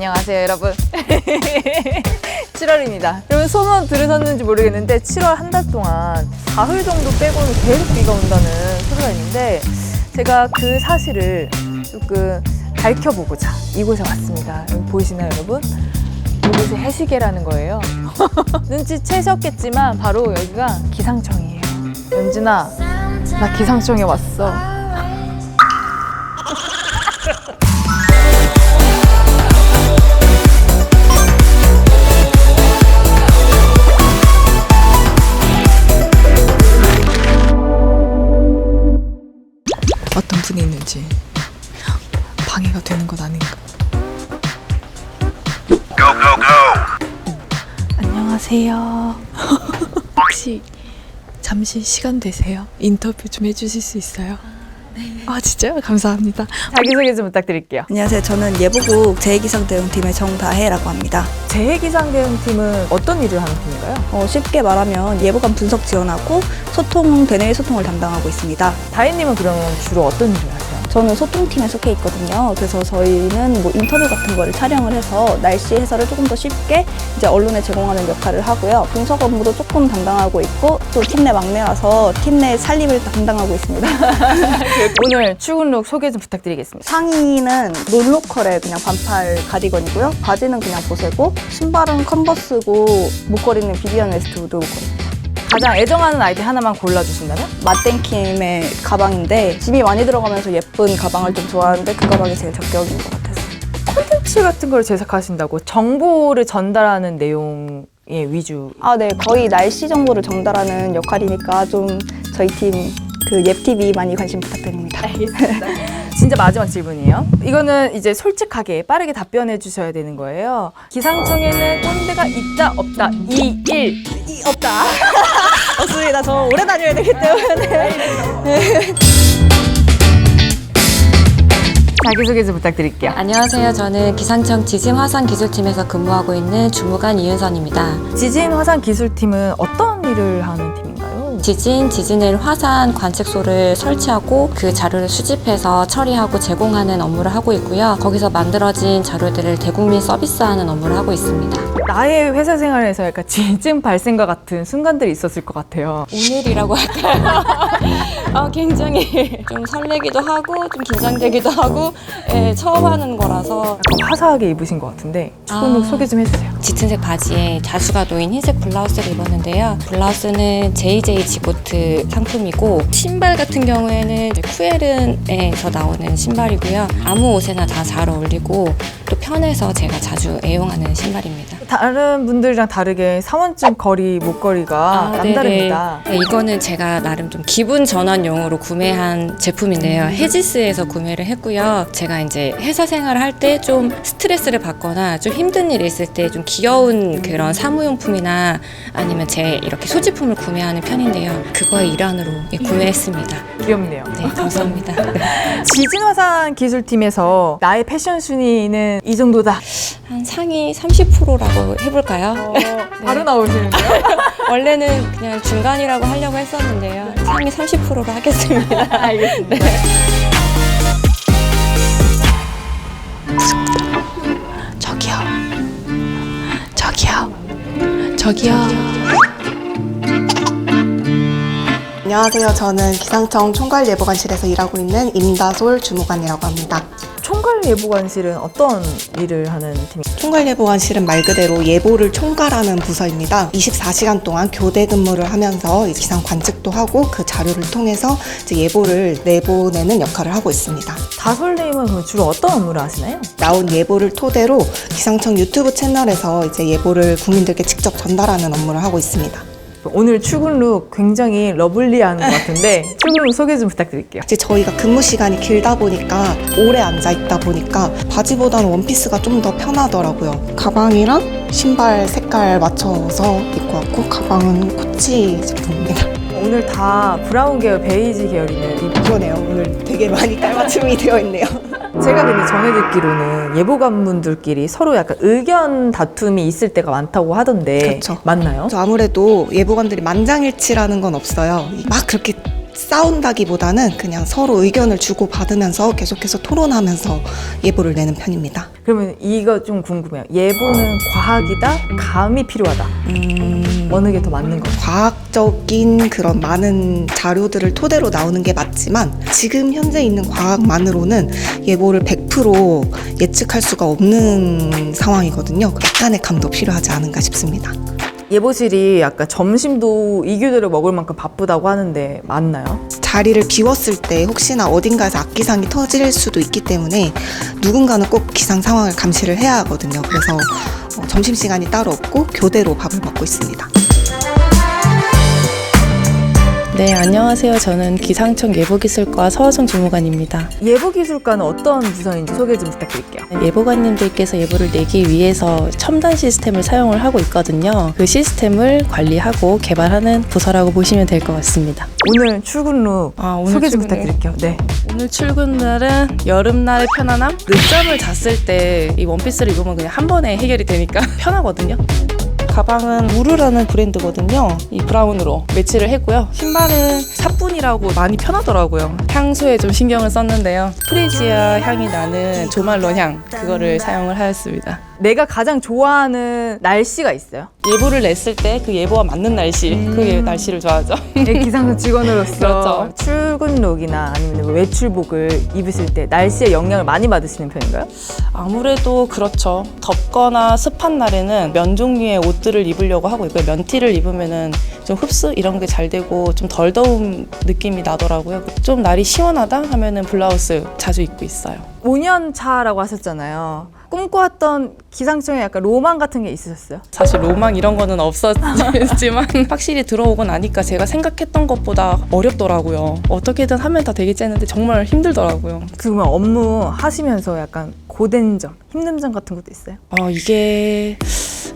안녕하세요 여러분. 7월입니다. 여러분 소문 들으셨는지 모르겠는데 7월 한 달 동안 가을 정도 빼고는 계속 비가 온다는 소리가 있는데 제가 그 사실을 조금 밝혀보고자 이곳에 왔습니다. 여기 보이시나요 여러분? 이곳이 해시계라는 거예요. 눈치채셨겠지만 바로 여기가 기상청이에요. 연진아, 나 기상청에 왔어. 어떤 분이 있는지 방해가 되는 건 아닌가. 안녕하세요. 혹시 잠시 시간 되세요? 인터뷰 좀 해주실 수 있어요? 네. 아 진짜요? 감사합니다. 자기소개 좀 부탁드릴게요. 안녕하세요. 저는 예보국 재해기상대응팀의 정다혜라고 합니다. 재해기상대응팀은 어떤 일을 하는 팀인가요? 쉽게 말하면 예보관 분석 지원하고 소통, 대내외 소통을 담당하고 있습니다. 다혜님은 그러면 주로 어떤 일을 하세요? 저는 소통팀에 속해 있거든요. 그래서 저희는 뭐 인터뷰 같은 거를 촬영을 해서 날씨 해설을 조금 더 쉽게 이제 언론에 제공하는 역할을 하고요. 분석 업무도 조금 담당하고 있고 또 팀 내 막내라서 팀 내 살림을 담당하고 있습니다. 오늘 출근룩 소개 좀 부탁드리겠습니다. 상의는 논로컬의 그냥 반팔 가디건이고요. 바지는 그냥 보세고 신발은 컨버스고 목걸이는 비비안 웨스트우드 목걸이. 가장 애정하는 아이템 하나만 골라주신다면? 맛땡킴의 가방인데 짐이 많이 들어가면서 예쁜 가방을 좀 좋아하는데 그 가방이 제일 적격인 것 같아서. 콘텐츠 같은 걸 제작하신다고 정보를 전달하는 내용의 위주. 네. 거의 날씨 정보를 전달하는 역할이니까 좀 저희 팀 그 옙TV 많이 관심 부탁드립니다. 알겠습니다. 진짜 마지막 질문이에요. 이거는 이제 솔직하게 빠르게 답변해 주셔야 되는 거예요. 기상청에는 꼰대가 있다 없다 2, 1. 없다. 없습니다. 저 오래 다녀야 되기 때문에. 자기소개 좀 부탁드릴게요. 안녕하세요. 저는 기상청 지진화산기술팀에서 근무하고 있는 주무관 이은선입니다. 지진화산기술팀은 어떤 일을 하는 팀인가요? 지진을 화산 관측소를 설치하고 그 자료를 수집해서 처리하고 제공하는 업무를 하고 있고요. 거기서 만들어진 자료들을 대국민 서비스하는 업무를 하고 있습니다. 나의 회사 생활에서 약간 지진 발생과 같은 순간들이 있었을 것 같아요. 오늘이라고 할까요? 굉장히 좀 설레기도 하고 좀 긴장되기도 하고 처음 하는 거라서 약간 화사하게 입으신 것 같은데 출근룩 소개 좀 해주세요. 짙은색 바지에 자수가 놓인 흰색 블라우스를 입었는데요. 블라우스는 JJ 지고트 상품이고 신발 같은 경우에는 쿠에른에서 나오는 신발이고요. 아무 옷에나 다 잘 어울리고 또 편해서 제가 자주 애용하는 신발입니다. 다른 분들이랑 다르게 사원증 거리, 목걸이가 남다릅니다. 네, 이거는 제가 나름 좀 기분 전환용으로 구매한 제품인데요. 헤지스에서 구매를 했고요. 제가 이제 회사 생활을 할 때 좀 스트레스를 받거나 좀 힘든 일이 있을 때 좀 귀여운 그런 사무용품이나 아니면 제 이렇게 소지품을 구매하는 편인데요. 그거의 일환으로 구매했습니다. 귀엽네요. 네, 감사합니다. 지진화산 기술팀에서 나의 패션 순위는 이 정도다. 한 상위 30%라고 해볼까요? 바로 나오시는데요? 원래는 그냥 중간이라고 하려고 했었는데요. 상위 30%로 하겠습니다. 알겠습니다. 저기요. 안녕하세요. 저는 기상청 총괄예보관실에서 일하고 있는 임다솔 주무관이라고 합니다. 총괄예보관실은 어떤 일을 하는 팀인가요? 총괄예보관실은 말 그대로 예보를 총괄하는 부서입니다. 24시간 동안 교대 근무를 하면서 기상 관측도 하고 그 자료를 통해서 이제 예보를 내보내는 역할을 하고 있습니다. 다솔님은 그럼 주로 어떤 업무를 하시나요? 나온 예보를 토대로 기상청 유튜브 채널에서 이제 예보를 국민들께 직접 전달하는 업무를 하고 있습니다. 오늘 출근룩 굉장히 러블리한 것 같은데 출근룩 소개 좀 부탁드릴게요. 이제 저희가 근무 시간이 길다 보니까 오래 앉아 있다 보니까 바지보다는 원피스가 좀 더 편하더라고요. 가방이랑 신발 색깔 맞춰서 입고 왔고 가방은 코치 제품입니다. 오늘 다 브라운 계열, 베이지 계열이네요. 그러네요. 오늘 되게 많이 깔맞춤이 되어 있네요. 제가 근데 전해 듣기로는 예보관분들끼리 서로 약간 의견 다툼이 있을 때가 많다고 하던데 그쵸. 맞나요? 아무래도 예보관들이 만장일치라는 건 없어요. 막 그렇게 싸운다기보다는 그냥 서로 의견을 주고받으면서 계속해서 토론하면서 예보를 내는 편입니다. 그러면 이거 좀 궁금해요. 예보는 과학이다, 감이 필요하다. 어느 게 더 맞는 거예요? 과학적인 그런 많은 자료들을 토대로 나오는 게 맞지만 지금 현재 있는 과학만으로는 예보를 100% 예측할 수가 없는 상황이거든요. 약간의 감도 필요하지 않은가 싶습니다. 예보실이 아까 점심도 이규대로 먹을 만큼 바쁘다고 하는데 맞나요? 자리를 비웠을 때 혹시나 어딘가에서 악기상이 터질 수도 있기 때문에 누군가는 꼭 기상 상황을 감시를 해야 하거든요. 그래서 점심시간이 따로 없고 교대로 밥을 먹고 있습니다. 네, 안녕하세요. 저는 기상청 예보기술과 서호정 주무관입니다. 예보기술과는 어떤 부서인지 소개 좀 부탁드릴게요. 예보관님들께서 예보를 내기 위해서 첨단 시스템을 사용을 하고 있거든요. 그 시스템을 관리하고 개발하는 부서라고 보시면 될 것 같습니다. 오늘 출근룩 오늘 소개 좀 출근룩. 부탁드릴게요. 네. 오늘 출근날은 여름날의 편안함? 늦잠을 잤을 때 이 원피스를 입으면 그냥 한 번에 해결이 되니까 편하거든요. 가방은 우르라는 브랜드거든요. 이 브라운으로 매치를 했고요. 신발은 사뿐이라고 많이 편하더라고요. 향수에 좀 신경을 썼는데요. 프리지아 향이 나는 조말론 향, 그거를 사용을 하였습니다. 내가 가장 좋아하는 날씨가 있어요? 예보를 냈을 때 그 예보와 맞는 날씨, 그 날씨를 좋아하죠. 기상청 직원으로서 그렇죠. 출근룩이나 아니면 외출복을 입으실 때 날씨에 영향을 많이 받으시는 편인가요? 아무래도 그렇죠. 덥거나 습한 날에는 면 종류의 옷들을 입으려고 하고 있고요. 면티를 입으면은 좀 흡수 이런 게 잘 되고 좀 덜 더운 느낌이 나더라고요. 좀 날이 시원하다 하면은 블라우스 자주 입고 있어요. 5년 차라고 하셨잖아요. 꿈꿔왔던 기상청에 약간 로망 같은 게 있으셨어요? 사실 로망 이런 거는 없었지만 확실히 들어오고 나니까 제가 생각했던 것보다 어렵더라고요. 어떻게든 하면 다 되겠지 했는데 정말 힘들더라고요. 그러면 업무 하시면서 약간 고된 점, 힘든 점 같은 것도 있어요? 이게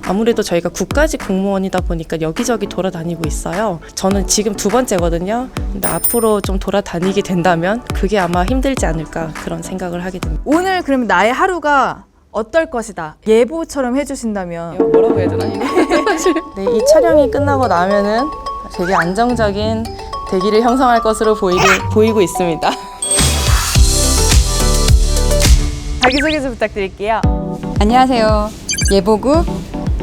아무래도 저희가 국가직 공무원이다 보니까 여기저기 돌아다니고 있어요. 저는 지금 2번째거든요. 근데 앞으로 좀 돌아다니게 된다면 그게 아마 힘들지 않을까 그런 생각을 하게 됩니다. 오늘 그러면 나의 하루가 어떨 것이다. 예보처럼 해주신다면 뭐라고 해야 되나? 네, 이 촬영이 끝나고 나면은 되게 안정적인 대기를 형성할 것으로 보이고 있습니다. 자기소개 좀 부탁드릴게요. 안녕하세요. 예보국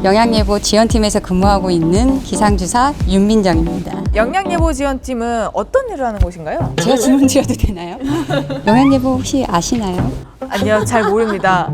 영양예보 지원팀에서 근무하고 있는 기상주사 윤민정입니다. 영양예보지원팀은 어떤 일을 하는 곳인가요? 제가 질문 드려도 되나요? 영양예보 혹시 아시나요? 아니요, 잘 모릅니다.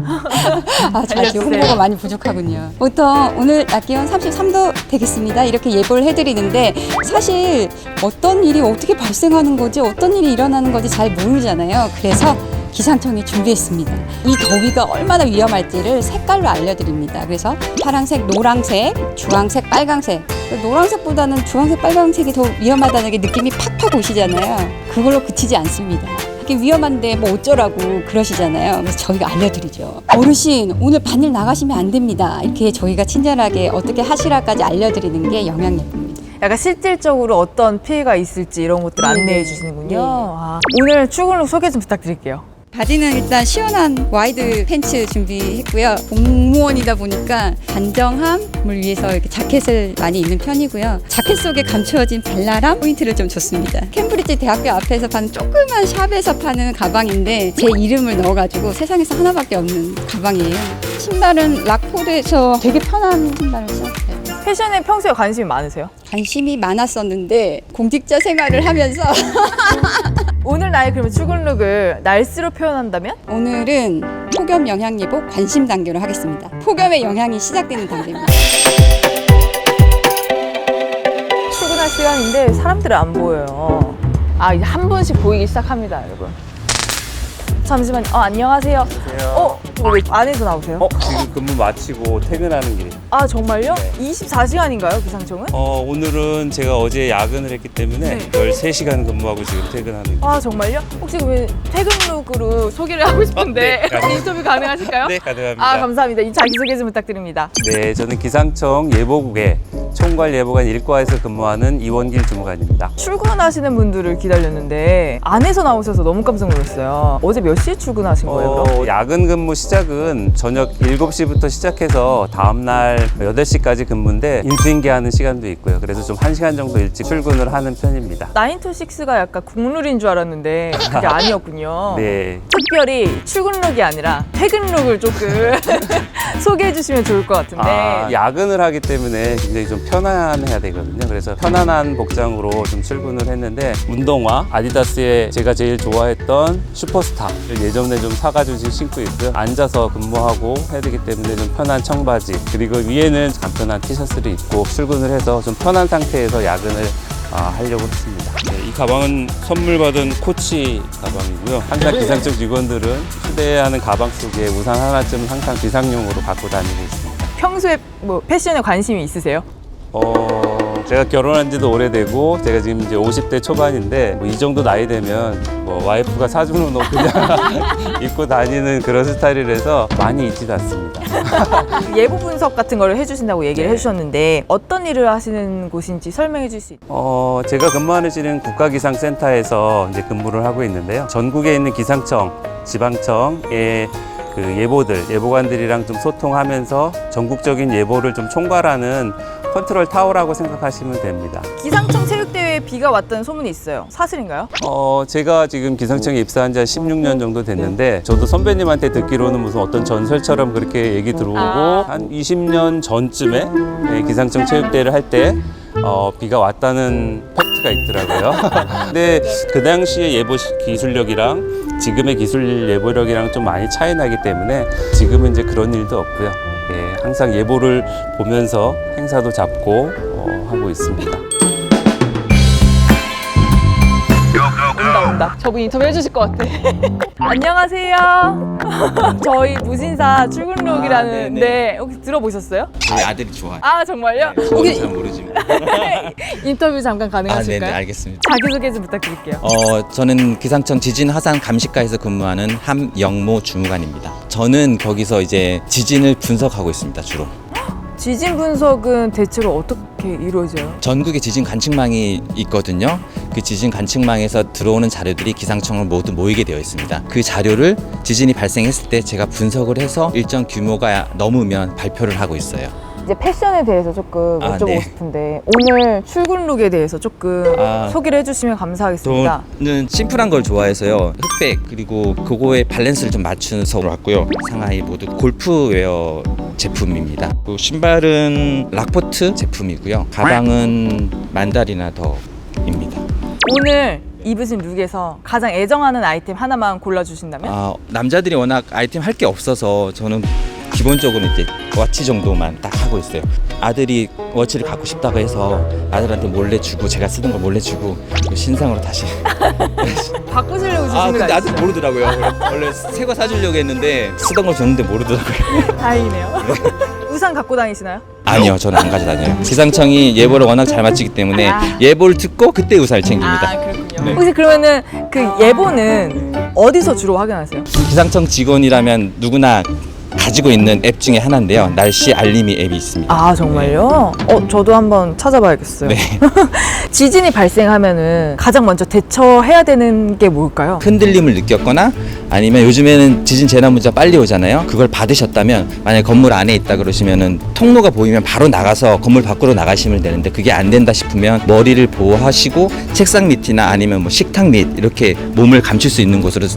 자주 알려주세요. 홍보가 많이 부족하군요. 보통 오늘 낮 기온 33도 되겠습니다. 이렇게 예보를 해드리는데 사실 어떤 일이 어떻게 발생하는 거지, 어떤 일이 일어나는 건지 잘 모르잖아요. 그래서 기상청이 준비했습니다. 이 더위가 얼마나 위험할지를 색깔로 알려드립니다. 그래서 파란색, 노란색, 주황색, 빨강색. 노란색보다는 주황색, 빨강색이 더 위험하다는 게 느낌이 팍팍 오시잖아요. 그걸로 그치지 않습니다. 이게 위험한데 뭐 어쩌라고 그러시잖아요. 그래서 저희가 알려드리죠. 어르신, 오늘 반일 나가시면 안 됩니다. 이렇게 저희가 친절하게 어떻게 하시라까지 알려드리는 게 영양예보입니다. 약간 실질적으로 어떤 피해가 있을지 이런 것들 안내해 주시는군요. 네. 오늘 출근룩 소개 좀 부탁드릴게요. 바지는 일단 시원한 와이드 팬츠 준비했고요. 공무원이다 보니까 단정함을 위해서 이렇게 자켓을 많이 입는 편이고요. 자켓 속에 감추어진 발랄함 포인트를 좀 줬습니다. 캠브리지 대학교 앞에서 파는 조그만 샵에서 파는 가방인데 제 이름을 넣어가지고 세상에서 하나밖에 없는 가방이에요. 신발은 락포드에서 되게 편한 신발을 썼어요. 패션에 평소에 관심이 많으세요? 관심이 많았었는데 공직자 생활을 하면서 오늘 나의 그러면 출근룩을 날씨로 표현한다면? 오늘은 폭염 영향예보 관심 단계로 하겠습니다. 폭염의 영향이 시작되는 단계입니다. 출근할 시간인데 사람들이 안 보여요. 이제 한 분씩 보이기 시작합니다, 여러분. 잠시만요. 안녕하세요. 왜 안에서 나오세요? 지금 근무 마치고 퇴근하는 길이에요. 정말요? 네. 24시간인가요, 기상청은? 오늘은 제가 어제 야근을 했기 때문에 13시간 근무하고 지금 퇴근하는 길이에요. 정말요? 혹시 왜 퇴근룩으로 소개를 하고 싶은데 네. 인터뷰 가능하실까요? 네, 가능합니다. 감사합니다. 이 자기소개 좀 부탁드립니다. 네, 저는 기상청 예보국의 총괄 예보관 1과에서 근무하는 이원길 주무관입니다. 출근하시는 분들을 기다렸는데 안에서 나오셔서 너무 깜짝 놀랐어요. 어제 몇 시에 출근하신 거예요? 그럼? 야근 근무 시작은 저녁 7시부터 시작해서 다음날 8시까지 근무인데 인수인계하는 시간도 있고요. 그래서 좀 1시간 정도 일찍 출근을 하는 편입니다. 9 to 6가 약간 국룰인 줄 알았는데 그게 아니었군요. 네. 특별히 출근룩이 아니라 퇴근룩을 조금 소개해 주시면 좋을 것 같은데. 야근을 하기 때문에 굉장히 좀 편안해야 되거든요. 그래서 편안한 복장으로 좀 출근을 했는데 운동화, 아디다스의 제가 제일 좋아했던 슈퍼스타를 예전에 좀 사가지고 지금 신고 있고요. 앉아서 근무하고 해야 되기 때문에 좀 편한 청바지, 그리고 위에는 간편한 티셔츠를 입고 출근을 해서 좀 편한 상태에서 야근을 하려고 했습니다. 네, 이 가방은 선물 받은 코치 가방이고요. 항상 기상청 직원들은 휴대하는 가방 속에 우산 하나쯤은 항상 비상용으로 갖고 다니고 있습니다. 평소에 뭐 패션에 관심이 있으세요? 제가 결혼한 지도 오래되고 제가 지금 이제 50대 초반인데 뭐 이 정도 나이 되면 뭐 와이프가 사주는 옷 그냥 입고 다니는 그런 스타일이라서 많이 입지도 않습니다. 예보 분석 같은 걸 해주신다고 얘기를 해주셨는데 어떤 일을 하시는 곳인지 설명해 줄 수 있나요? 제가 근무하는 지는 국가기상센터에서 이제 근무를 하고 있는데요. 전국에 있는 기상청, 지방청의 그 예보관들이랑 좀 소통하면서 전국적인 예보를 좀 총괄하는 컨트롤 타워라고 생각하시면 됩니다. 기상청 체육대회에 비가 왔다는 소문이 있어요. 사실인가요? 제가 지금 기상청에 입사한 지 16년 정도 됐는데 저도 선배님한테 듣기로는 무슨 어떤 전설처럼 그렇게 얘기 들어오고 한 20년 전쯤에 기상청 체육대회를 할 때 비가 왔다는 팩트가 있더라고요. 근데 그 당시에 예보 기술력이랑 지금의 기술 예보력이랑 좀 많이 차이 나기 때문에 지금은 이제 그런 일도 없고요. 예, 항상 예보를 보면서 행사도 잡고 하고 있습니다. 온다. 저분 인터뷰 해주실 것 같아. 안녕하세요. 저희 무신사 출근룩이라는데 혹시 들어보셨어요? 저희 아들이 좋아요. 아 정말요? 네, 저는 잘 모르지만. 인터뷰 잠깐 아, 가능하실까요? 네네, 알겠습니다. 자기소개 좀 부탁드릴게요. 저는 기상청 지진 화산 감시과에서 근무하는 함영모 주무관입니다. 저는 거기서 이제 지진을 분석하고 있습니다, 주로. 지진 분석은 대체로 어떻게 이루어져요? 전국에 지진 관측망이 있거든요. 그 지진 관측망에서 들어오는 자료들이 기상청을 모두 모이게 되어 있습니다. 그 자료를 지진이 발생했을 때 제가 분석을 해서 일정 규모가 넘으면 발표를 하고 있어요. 이제 패션에 대해서 조금 여쭤보고 네. 싶은데 오늘 출근룩에 대해서 조금 소개를 해주시면 감사하겠습니다. 저는 심플한 걸 좋아해서요. 흑백 그리고 그거의 밸런스를 좀 맞춰서 왔고요. 상하이 모두 골프웨어 제품입니다. 그리고 신발은 락포트 제품이고요. 가방은 만다리나 더입니다. 오늘 입으신 룩에서 가장 애정하는 아이템 하나만 골라주신다면? 남자들이 워낙 아이템 할 게 없어서 저는 기본적으로 이제 워치 정도만 딱 하고 있어요. 아들이 워치를 갖고 싶다고 해서 아들한테 몰래 주고 제가 쓰던 걸 몰래 주고 신상으로 다시 바꾸시려고 주시는 거 근데 아니죠? 아들 모르더라고요. 원래 새 거 사주려고 했는데 쓰던 걸 줬는데 모르더라고요. 다행이네요. 우산 갖고 다니시나요? 아니요, 저는 안 가져다녀요. 기상청이 예보를 워낙 잘 맞추기 때문에 예보를 듣고 그때 우산을 챙깁니다. 그렇군요. 네. 혹시 그러면은 그 예보는 어디서 주로 확인하세요? 기상청 직원이라면 누구나 가지고 있는 앱 중에 하나인데요. 날씨 알림이 앱이 있습니다. 아 정말요? 저도 한번 찾아봐야겠어요. 네. 지진이 발생하면은 가장 먼저 대처해야 되는 게 뭘까요? 흔들림을 느꼈거나 아니면 요즘에는 지진 재난 문자 빨리 오잖아요. 그걸 받으셨다면 만약에 건물 안에 있다 그러시면은 통로가 보이면 바로 나가서 건물 밖으로 나가시면 되는데 그게 안 된다 싶으면 머리를 보호하시고 책상 밑이나 아니면 뭐 식탁 밑 이렇게 몸을 감출 수 있는 곳으로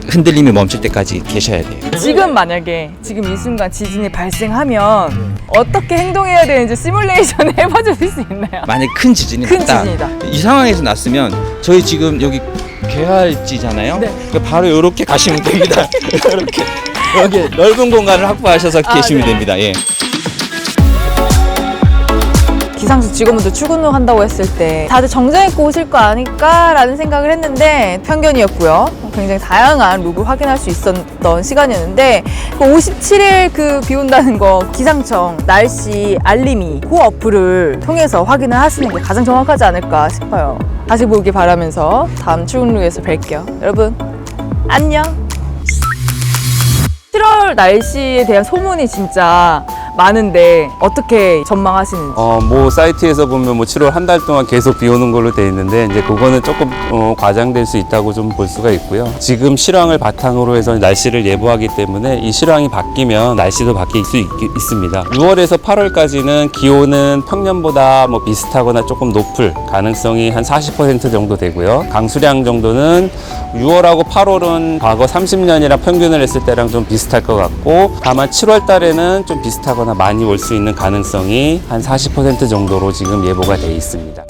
흔들림이 멈출 때까지 계셔야 돼요. 지금 만약에 지금 이 순간 지진이 발생하면 어떻게 행동해야 되는지 시뮬레이션 해봐주실 수 있나요? 만약에 큰 지진이 큰 났다. 지진이다. 이 상황에서 났으면 저희 지금 여기 개활지잖아요. 네. 그러니까 바로 이렇게 가시면 됩니다. 이렇게 여기 넓은 공간을 확보하셔서 계시면 네. 됩니다. 예. 기상청 직원분들 출근을 한다고 했을 때 다들 정장 입고 오실 거 아닐까라는 생각을 했는데 편견이었고요. 굉장히 다양한 룩을 확인할 수 있었던 시간이었는데 그 57일 그 비 온다는 거 기상청 날씨 알림이 그 어플을 통해서 확인을 하시는 게 가장 정확하지 않을까 싶어요. 다시 보길 바라면서 다음 출근룩에서 뵐게요. 여러분 안녕. 7월 날씨에 대한 소문이 진짜 많은데 어떻게 전망하시는지. 뭐 사이트에서 보면 뭐 7월 한 달 동안 계속 비 오는 걸로 돼 있는데 이제 그거는 조금 과장될 수 있다고 좀 볼 수가 있고요. 지금 실황을 바탕으로 해서 날씨를 예보하기 때문에 이 실황이 바뀌면 날씨도 바뀔 수 있습니다. 6월에서 8월까지는 기온은 평년보다 뭐 비슷하거나 조금 높을 가능성이 한 40% 정도 되고요. 강수량 정도는 6월하고 8월은 과거 30년이랑 평균을 했을 때랑 좀 비슷할 것 같고, 다만 7월 달에는 좀 비슷하거나 많이 올 수 있는 가능성이 한 40% 정도로 지금 예보가 돼 있습니다.